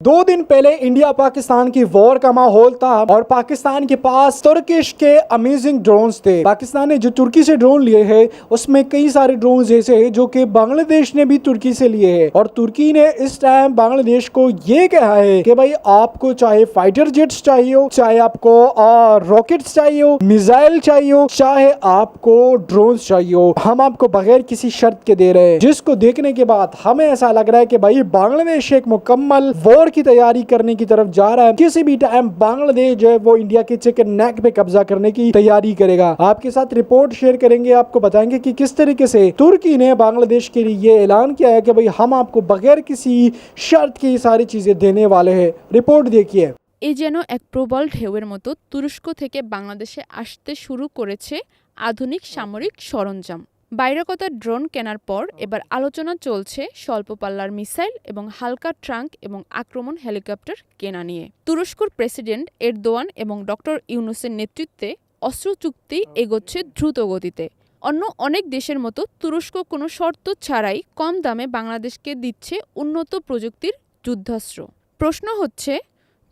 2 दिन पहले इंडिया पाकिस्तान की वॉर का माहौल था और पाकिस्तान के पास तुर्किश के अमेजिंग ड्रोन्स थे। पाकिस्तान ने जो तुर्की से ड्रोन लिए हैं उसमें कई सारे ड्रोन्स ऐसे हैं जो कि बांग्लादेश ने भी तुर्की से लिए हैं और तुर्की ने इस टाइम बांग्लादेश को ये कहा है कि भाई आपको चाहे फाइटर जेट्स चाहिए हो, चाहे आपको रॉकेट्स चाहिए हो, मिसाइल चाहिए हो, चाहे आपको ड्रोन्स चाहिए हो, हम आपको बगैर किसी शर्त के दे रहे हैं। जिसको देखने के बाद हमें ऐसा लग रहा है कि भाई बांग्लादेश एक मुकम्मल वॉर की तैयारी करने की तरफ जा रहा है। किसी भी टाइम बांग्लादेश जो है वो इंडिया के चिकन नेक पे कब्जा करने की तैयारी करेगा। आपके साथ रिपोर्ट शेयर करेंगे, आपको बताएंगे कि किस तरीके से तुर्की ने बांग्लादेश के लिए ये ऐलान किया है कि भाई हम आपको बगैर किसी शर्त की सारी चीजें देने वाले हैं। रिपोर्ट देखिए। এ যেন এক প্রবল ঢেউয়ের মতো তুরস্ক থেকে বাংলাদেশে আসতে শুরু করেছে আধুনিক সামরিক সরঞ্জাম। বাইরাকতার ড্রোন কেনার পর এবার আলোচনা চলছে স্বল্প পাল্লার মিসাইল এবং হালকা ট্রাঙ্ক এবং আক্রমণ হেলিকপ্টার কেনা নিয়ে। তুরস্কর প্রেসিডেন্ট এরদোয়ান এবং ডক্টর ইউনূসের নেতৃত্বে অস্ত্র চুক্তি এগোচ্ছে দ্রুত গতিতে। অন্য অনেক দেশের মতো তুরস্ক কোনো শর্ত ছাড়াই কম দামে বাংলাদেশকে দিচ্ছে উন্নত প্রযুক্তির যুদ্ধাস্ত্র। প্রশ্ন হচ্ছে,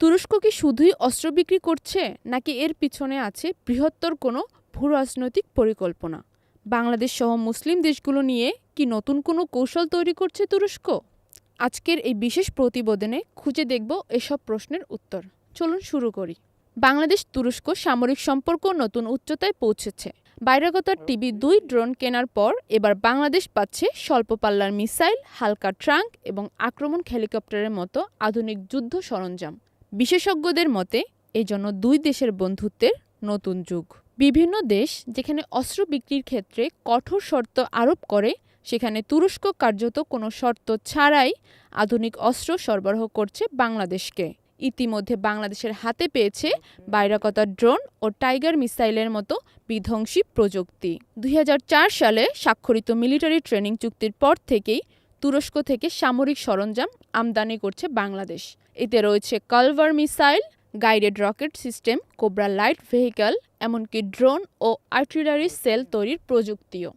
তুরস্ক কি শুধুই অস্ত্র বিক্রি করছে নাকি এর পিছনে আছে বৃহত্তর কোনো ভূরাজনৈতিক পরিকল্পনা? বাংলাদেশ সহ মুসলিম দেশগুলো নিয়ে কি নতুন কোনো কৌশল তৈরি করছে তুরস্ক? আজকের এই বিশেষ প্রতিবেদনে খুঁজে দেখব এসব প্রশ্নের উত্তর। চলুন শুরু করি। বাংলাদেশ তুরস্ক সামরিক সম্পর্ক নতুন উচ্চতায় পৌঁছেছে। বাইরাকতার TB2 ড্রোন কেনার পর এবার বাংলাদেশ পাচ্ছে স্বল্প পাল্লার মিসাইল, হালকা ট্রাঙ্ক এবং আক্রমণ হেলিকপ্টারের মতো আধুনিক যুদ্ধ সরঞ্জাম। বিশেষজ্ঞদের মতে এজন্য দুই দেশের বন্ধুত্বের নতুন যুগ। বিভিন্ন দেশ যেখানে অস্ত্র বিক্রির ক্ষেত্রে কঠোর শর্ত আরোপ করে, সেখানে তুরস্ক কার্যত কোনো শর্ত ছাড়াই আধুনিক অস্ত্র সরবরাহ করছে বাংলাদেশকে। ইতিমধ্যে বাংলাদেশের হাতে পেয়েছে বাইরাকতার ড্রোন ও টাইগার মিসাইলের মতো বিধ্বংসী প্রযুক্তি। 2004 সালে স্বাক্ষরিত মিলিটারি ট্রেনিং চুক্তির পর থেকেই তুরস্ক থেকে সামরিক সরঞ্জাম আমদানি করছে বাংলাদেশ। এতে রয়েছে culvert missile, guided rocket system, cobra light vehicle, এমনকি ড্রোন ও আর্টিলারি সেল তৈরির প্রযুক্তিও।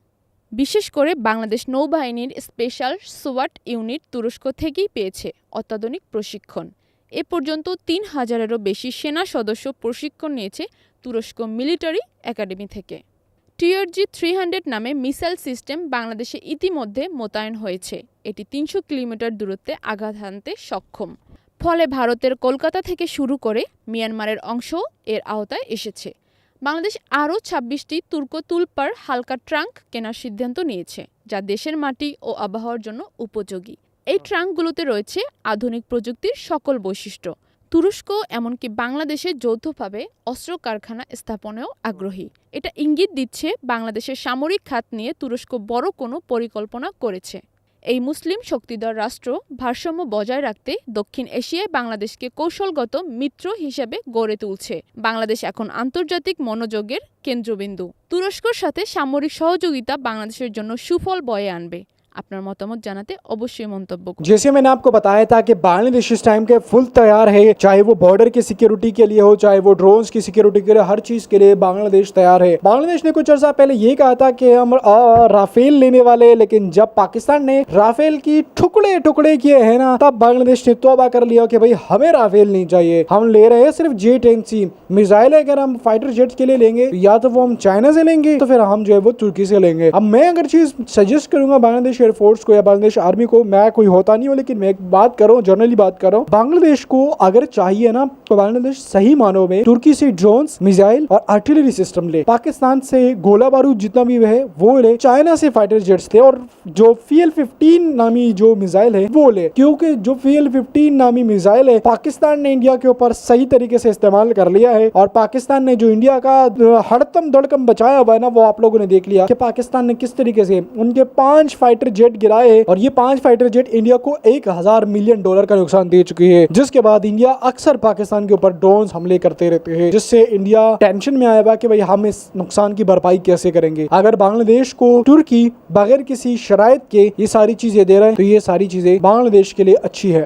বিশেষ করে বাংলাদেশ নৌবাহিনীর স্পেশাল সোয়াট ইউনিট তুরস্ক থেকেই পেয়েছে অত্যাধুনিক প্রশিক্ষণ। এ পর্যন্ত 3000-এরও বেশি সেনা সদস্য প্রশিক্ষণ নিয়েছে তুরস্ক মিলিটারি একাডেমি থেকে। TRG-300 নামে মিসাইল সিস্টেম বাংলাদেশে ইতিমধ্যে মোতায়েন হয়েছে। এটি 300 কিলোমিটার দূরত্বে আঘাত হানতে সক্ষম। ফলে ভারতের কলকাতা থেকে শুরু করে মিয়ানমারের অংশ এর আওতায় এসেছে। বাংলাদেশ আরও 26টি তুর্ক তুলপার হালকা ট্রাঙ্ক কেনার সিদ্ধান্ত নিয়েছে, যা দেশের মাটি ও আবহাওয়ার জন্য উপযোগী। এই ট্রাঙ্কগুলোতে রয়েছে আধুনিক প্রযুক্তির সকল বৈশিষ্ট্য। তুরস্ক এমনকি বাংলাদেশে যৌথভাবে অস্ত্র কারখানা স্থাপনেও আগ্রহী। এটা ইঙ্গিত দিচ্ছে বাংলাদেশের সামরিক খাত নিয়ে তুরস্ক বড় কোনো পরিকল্পনা করেছে। এই মুসলিম শক্তিধর রাষ্ট্র ভারসাম্য বজায় রাখতে দক্ষিণ এশিয়ায় বাংলাদেশকে কৌশলগত মিত্র হিসেবে গড়ে তুলছে। বাংলাদেশ এখন আন্তর্জাতিক মনোযোগের কেন্দ্রবিন্দু। তুরস্কর সাথে সামরিক সহযোগিতা বাংলাদেশের জন্য সুফল বয়ে আনবে। আপনার মতামত জানাতে অবশ্যই মন্তব্য করুন। जैसे मैंने आपको बताया था कि बांग्लादेश इस टाइम के फुल तैयार है, चाहे वो बॉर्डर की सिक्योरिटी के लिए हो, चाहे वो ड्रोन्स की सिक्योरिटी के लिए, हर चीज के लिए बांग्लादेश तैयार है। बांग्लादेश ने कुछ अर्सा पहले ये कहा था कि हम राफेल लेने वाले, लेकिन जब पाकिस्तान ने राफेल की टुकड़े टुकड़े किए हैं ना, तब बांग्लादेश ने तौबा कर लिया कि भाई हमें राफेल नहीं चाहिए, हम ले रहे हैं सिर्फ J-10C मिसाइल। अगर हम फाइटर जेट के लिए लेंगे या तो वो हम चाइना से लेंगे, तो फिर हम जो है वो तुर्की से लेंगे। अब मैं अगर चीज सजेस्ट करूंगा बांग्लादेश एयरफोर्स को या बांग्लादेश आर्मी को, मैं कोई होता नहीं हूँ लेकिन मैं एक बात कर रहा हूँ, जनरली बात कर रहा हूँ, बांग्लादेश को अगर चाहिए ना तो बांग्लादेश सही मानों में तुर्की से ड्रोन्स, मिसाइल और आर्टिलरी सिस्टम ले। पाकिस्तान से गोला बारूद जितना भी है वो ले, चाइना से फाइटर जेट्स थे और जो FEL-15 नामी जो मिसाइल है वो ले, क्योंकि जो FEL-15 नामी मिसाइल है पाकिस्तान ने इंडिया के ऊपर सही तरीके से इस्तेमाल कर लिया है और पाकिस्तान ने जो इंडिया का हड़कम दड़कम बचाया हुआ है ना, वो आप लोगों ने देख लिया कि पाकिस्तान ने किस तरीके से उनके 5 फाइटर जेट गिराए हैं और ये 5 फाइटर जेट इंडिया को $1000 मिलियन का नुकसान दे चुकी है। जिसके बाद इंडिया अक्सर पाकिस्तान के ऊपर ड्रोन हमले करते रहते हैं, जिससे इंडिया टेंशन में आया हुआ कि भाई हम इस नुकसान की भरपाई कैसे करेंगे। अगर बांग्लादेश को तुर्की बगैर किसी शराइत के ये सारी चीजें दे रहे हैं तो ये सारी चीजें बांग्लादेश के लिए अच्छी है।